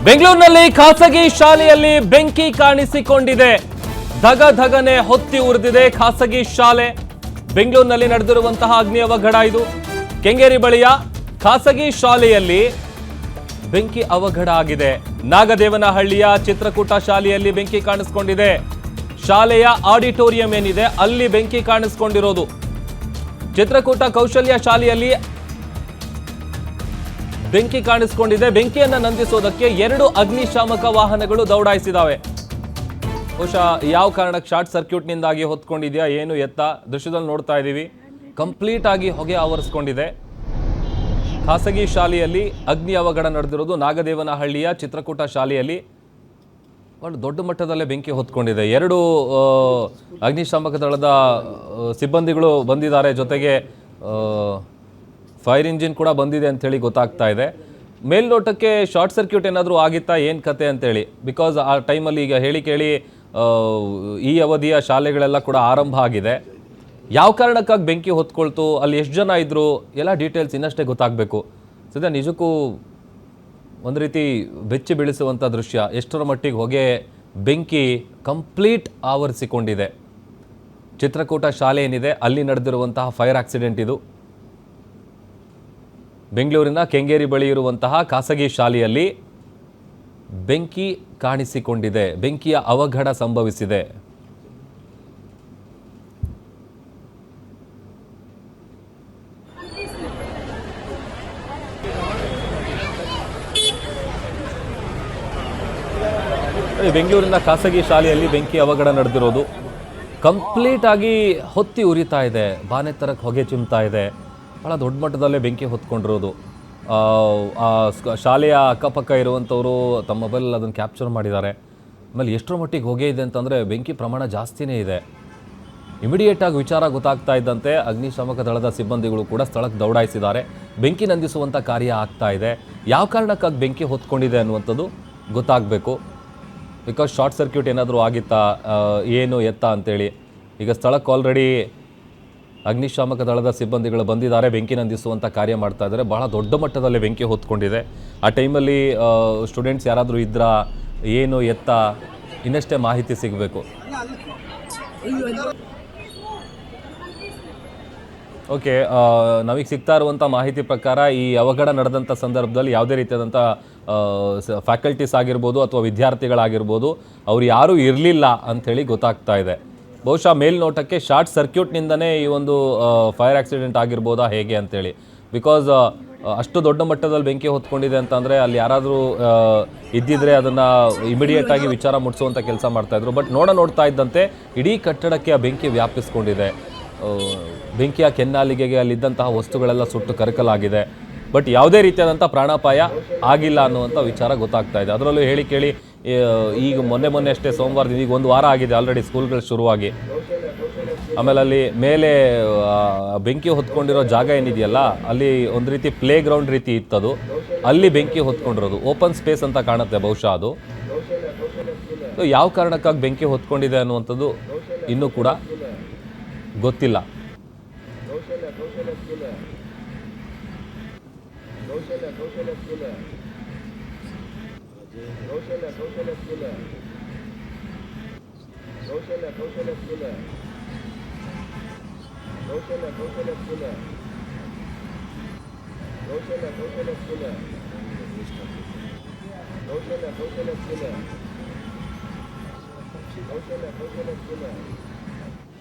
ಬೆಂಗಳೂರಿನಲ್ಲಿ ಖಾಸಗಿ ಶಾಲೆಯಲ್ಲಿ ಬೆಂಕಿ ಕಾಣಿಸಿಕೊಂಡಿದೆ. ಧಗಧಗನೆ ಹೊತ್ತಿ ಉರಿದಿದೆ ಖಾಸಗಿ ಶಾಲೆ. ಬೆಂಗಳೂರಿನಲ್ಲಿ ನಡೆದಿರುವಂತಹ ಅಗ್ನಿ ಅವಘಡ ಇದು. ಕೆಂಗೇರಿ ಬಳಿಯ ಖಾಸಗಿ ಶಾಲೆಯಲ್ಲಿ ಬೆಂಕಿ ಅವಘಡ ಆಗಿದೆ. ನಾಗದೇವನಹಳ್ಳಿಯ ಚಿತ್ರಕೂಟ ಶಾಲೆಯಲ್ಲಿ ಬೆಂಕಿ ಕಾಣಿಸಿಕೊಂಡಿದೆ. ಶಾಲೆಯ ಆಡಿಟೋರಿಯಂ ಏನಿದೆ ಅಲ್ಲಿ ಬೆಂಕಿ ಕಾಣಿಸಿಕೊಂಡಿರೋದು. ಚಿತ್ರಕೂಟ ಕೌಶಲ್ಯ ಶಾಲೆಯಲ್ಲಿ ಬೆಂಕಿ ಕಾಣಿಸಿಕೊಂಡಿದೆ. ಬೆಂಕಿಯನ್ನ ನಂದಿಸೋದಕ್ಕೆ 2 ಅಗ್ನಿಶಾಮಕ ವಾಹನಗಳು ದೌಡಾಯಿಸಿದಾವೆ. ಬಹುಶಃ ಯಾವ ಕಾರಣಕ್ಕೆ ಶಾರ್ಟ್ ಸರ್ಕ್ಯೂಟ್ನಿಂದಾಗಿ ಹೊತ್ಕೊಂಡಿದೆಯಾ ಏನು ಎತ್ತ ದೃಶ್ಯದಲ್ಲಿ ನೋಡ್ತಾ ಇದ್ದೀವಿ. ಕಂಪ್ಲೀಟ್ ಆಗಿ ಹೊಗೆ ಆವರಿಸ್ಕೊಂಡಿದೆ. ಖಾಸಗಿ ಶಾಲೆಯಲ್ಲಿ ಅಗ್ನಿ ಅವಘಡ ನಡೆದಿರೋದು. ನಾಗದೇವನಹಳ್ಳಿಯ ಚಿತ್ರಕೂಟ ಶಾಲೆಯಲ್ಲಿ ಒಂದು ದೊಡ್ಡ ಮಟ್ಟದಲ್ಲೇ ಬೆಂಕಿ ಹೊತ್ಕೊಂಡಿದೆ. 2 ಅಗ್ನಿಶಾಮಕ ದಳದ ಸಿಬ್ಬಂದಿಗಳು ಬಂದಿದ್ದಾರೆ. ಜೊತೆಗೆ ಫೈರ್ ಇಂಜಿನ್ ಕೂಡ ಬಂದಿದೆ ಅಂಥೇಳಿ ಗೊತ್ತಾಗ್ತಾ ಇದೆ. ಮೇಲ್ನೋಟಕ್ಕೆ ಶಾರ್ಟ್ ಸರ್ಕ್ಯೂಟ್ ಏನಾದರೂ ಆಗಿತ್ತಾ ಏನು ಕತೆ ಅಂತೇಳಿ, ಬಿಕಾಸ್ ಆ ಟೈಮಲ್ಲಿ ಈಗ ಹೇಳಿ ಕೇಳಿ ಈ ಅವಧಿಯ ಶಾಲೆಗಳೆಲ್ಲ ಕೂಡ ಆರಂಭ ಆಗಿದೆ. ಯಾವ ಕಾರಣಕ್ಕಾಗಿ ಬೆಂಕಿ ಹೊತ್ಕೊಳ್ತು, ಅಲ್ಲಿ ಎಷ್ಟು ಜನ ಇದ್ದರು, ಎಲ್ಲ ಡೀಟೇಲ್ಸ್ ಇನ್ನಷ್ಟೇ ಗೊತ್ತಾಗಬೇಕು. ಸದ್ಯ ನಿಜಕ್ಕೂ ಒಂದು ರೀತಿ ಬೆಚ್ಚಿ ಬೀಳಿಸುವಂಥ ದೃಶ್ಯ. ಎಷ್ಟರ ಮಟ್ಟಿಗೆ ಹೊಗೆ ಬೆಂಕಿ ಕಂಪ್ಲೀಟ್ ಆವರಿಸಿಕೊಂಡಿದೆ. ಚಿತ್ರಕೂಟ ಶಾಲೆ ಏನಿದೆ ಅಲ್ಲಿ ನಡೆದಿರುವಂತಹ ಫೈರ್ ಆಕ್ಸಿಡೆಂಟ್ ಇದು. ಬೆಂಗಳೂರಿನ ಕೆಂಗೇರಿ ಬಳಿ ಇರುವಂತಹ ಖಾಸಗಿ ಶಾಲೆಯಲ್ಲಿ ಬೆಂಕಿ ಕಾಣಿಸಿಕೊಂಡಿದೆ. ಬೆಂಕಿಯ ಅವಘಡ ಸಂಭವಿಸಿದೆ. ಬೆಂಗಳೂರಿನ ಖಾಸಗಿ ಶಾಲೆಯಲ್ಲಿ ಬೆಂಕಿ ಅವಘಡ ನಡೆದಿರೋದು. ಕಂಪ್ಲೀಟ್ ಆಗಿ ಹೊತ್ತಿ ಉರಿತಾ ಇದೆ. ಬಾನೆ ತರಕ್ಕೆ ಹೊಗೆ ಚಿಮ್ತಾ ಇದೆ. ಭಾಳ ದೊಡ್ಡ ಮಟ್ಟದಲ್ಲೇ ಬೆಂಕಿ ಹೊತ್ಕೊಂಡಿರೋದು. ಶಾಲೆಯ ಅಕ್ಕಪಕ್ಕ ಇರುವಂಥವರು ತಮ್ಮ ಮೊಬೈಲ್ ಅದನ್ನು ಕ್ಯಾಪ್ಚರ್ ಮಾಡಿದ್ದಾರೆ. ಆಮೇಲೆ ಎಷ್ಟರ ಮಟ್ಟಿಗೆ ಹೊಗೆ ಇದೆ ಅಂತಂದರೆ ಬೆಂಕಿ ಪ್ರಮಾಣ ಜಾಸ್ತಿನೇ ಇದೆ. ಇಮಿಡಿಯೇಟಾಗಿ ವಿಚಾರ ಗೊತ್ತಾಗ್ತಾ ಇದ್ದಂತೆ ಅಗ್ನಿಶಾಮಕ ದಳದ ಸಿಬ್ಬಂದಿಗಳು ಕೂಡ ಸ್ಥಳಕ್ಕೆ ದೌಡಾಯಿಸಿದ್ದಾರೆ. ಬೆಂಕಿ ನಂದಿಸುವಂಥ ಕಾರ್ಯ ಆಗ್ತಾ ಇದೆ. ಯಾವ ಕಾರಣಕ್ಕಾಗಿ ಬೆಂಕಿ ಹೊತ್ಕೊಂಡಿದೆ ಅನ್ನುವಂಥದ್ದು ಗೊತ್ತಾಗಬೇಕು. ಬಿಕಾಸ್ ಶಾರ್ಟ್ ಸರ್ಕ್ಯೂಟ್ ಏನಾದರೂ ಆಗಿತ್ತಾ ಏನು ಎತ್ತ ಅಂತೇಳಿ. ಈಗ ಸ್ಥಳಕ್ಕೆ ಆಲ್ರೆಡಿ ಅಗ್ನಿಶಾಮಕ ದಳದ ಸಿಬ್ಬಂದಿಗಳು ಬಂದಿದ್ದಾರೆ. ಬೆಂಕಿ ನಂದಿಸುವಂಥ ಕಾರ್ಯ ಮಾಡ್ತಾ ಇದ್ದಾರೆ. ಭಾಳ ದೊಡ್ಡ ಮಟ್ಟದಲ್ಲಿ ಬೆಂಕಿ ಹೊತ್ಕೊಂಡಿದೆ. ಆ ಟೈಮಲ್ಲಿ ಸ್ಟೂಡೆಂಟ್ಸ್ ಯಾರಾದರೂ ಇದ್ರಾ ಏನು ಎತ್ತ ಇನ್ನಷ್ಟೇ ಮಾಹಿತಿ ಸಿಗಬೇಕು. ಓಕೆ, ನಮಗೆ ಸಿಗ್ತಾ ಇರುವಂಥ ಮಾಹಿತಿ ಪ್ರಕಾರ ಈ ಅವಘಡ ನಡೆದಂಥ ಸಂದರ್ಭದಲ್ಲಿ ಯಾವುದೇ ರೀತಿಯಾದಂಥ ಫ್ಯಾಕಲ್ಟೀಸ್ ಆಗಿರ್ಬೋದು ಅಥವಾ ವಿದ್ಯಾರ್ಥಿಗಳಾಗಿರ್ಬೋದು ಅವ್ರು ಯಾರೂ ಇರಲಿಲ್ಲ ಅಂಥೇಳಿ ಗೊತ್ತಾಗ್ತಾ ಇದೆ. ಬಹುಶಃ ಮೇಲ್ನೋಟಕ್ಕೆ ಶಾರ್ಟ್ ಸರ್ಕ್ಯೂಟ್ನಿಂದನೇ ಈ ಒಂದು ಫೈರ್ ಆಕ್ಸಿಡೆಂಟ್ ಆಗಿರ್ಬೋದಾ ಹೇಗೆ ಅಂತೇಳಿ. ಬಿಕಾಸ್ ಅಷ್ಟು ದೊಡ್ಡ ಮಟ್ಟದಲ್ಲಿ ಬೆಂಕಿ ಹೊತ್ಕೊಂಡಿದೆ ಅಂತಂದರೆ ಅಲ್ಲಿ ಯಾರಾದರೂ ಇದ್ದಿದ್ರೆ ಅದನ್ನು ಇಮಿಡಿಯೇಟಾಗಿ ವಿಚಾರ ಮುಟ್ಟಿಸುವಂಥ ಕೆಲಸ ಮಾಡ್ತಾಯಿದ್ರು. ಬಟ್ ನೋಡ್ತಾ ಇದ್ದಂತೆ ಇಡೀ ಕಟ್ಟಡಕ್ಕೆ ಆ ಬೆಂಕಿ ವ್ಯಾಪಿಸ್ಕೊಂಡಿದೆ. ಬೆಂಕಿಯ ಕೆನ್ನಾಲಿಗೆಗೆ ಅಲ್ಲಿದ್ದಂತಹ ವಸ್ತುಗಳೆಲ್ಲ ಸುಟ್ಟು ಕರಕಲಾಗಿದೆ. ಬಟ್ ಯಾವುದೇ ರೀತಿಯಾದಂಥ ಪ್ರಾಣಾಪಾಯ ಆಗಿಲ್ಲ ಅನ್ನುವಂಥ ವಿಚಾರ ಗೊತ್ತಾಗ್ತಾ ಇದೆ. ಅದರಲ್ಲೂ ಹೇಳಿ ಕೇಳಿ ಈಗ ಮೊನ್ನೆ ಅಷ್ಟೇ ಸೋಮವಾರದಿಂದ ಈಗ 1 ವಾರ ಆಗಿದೆ ಆಲ್ರೆಡಿ ಸ್ಕೂಲ್ಗಳು ಶುರುವಾಗಿ. ಆಮೇಲೆ ಅಲ್ಲಿ ಮೇಲೆ ಬೆಂಕಿ ಹೊತ್ಕೊಂಡಿರೋ ಜಾಗ ಏನಿದೆಯಲ್ಲ ಅಲ್ಲಿ ಒಂದು ರೀತಿ ಪ್ಲೇ ಗ್ರೌಂಡ್ ರೀತಿ ಇತ್ತದು. ಅಲ್ಲಿ ಬೆಂಕಿ ಹೊತ್ಕೊಂಡಿರೋದು. ಓಪನ್ ಸ್ಪೇಸ್ ಅಂತ ಕಾಣುತ್ತೆ ಬಹುಶಃ ಅದು. ಯಾವ ಕಾರಣಕ್ಕಾಗಿ ಬೆಂಕಿ ಹೊತ್ಕೊಂಡಿದೆ ಅನ್ನುವಂಥದ್ದು ಇನ್ನೂ ಕೂಡ ಗೊತ್ತಿಲ್ಲ.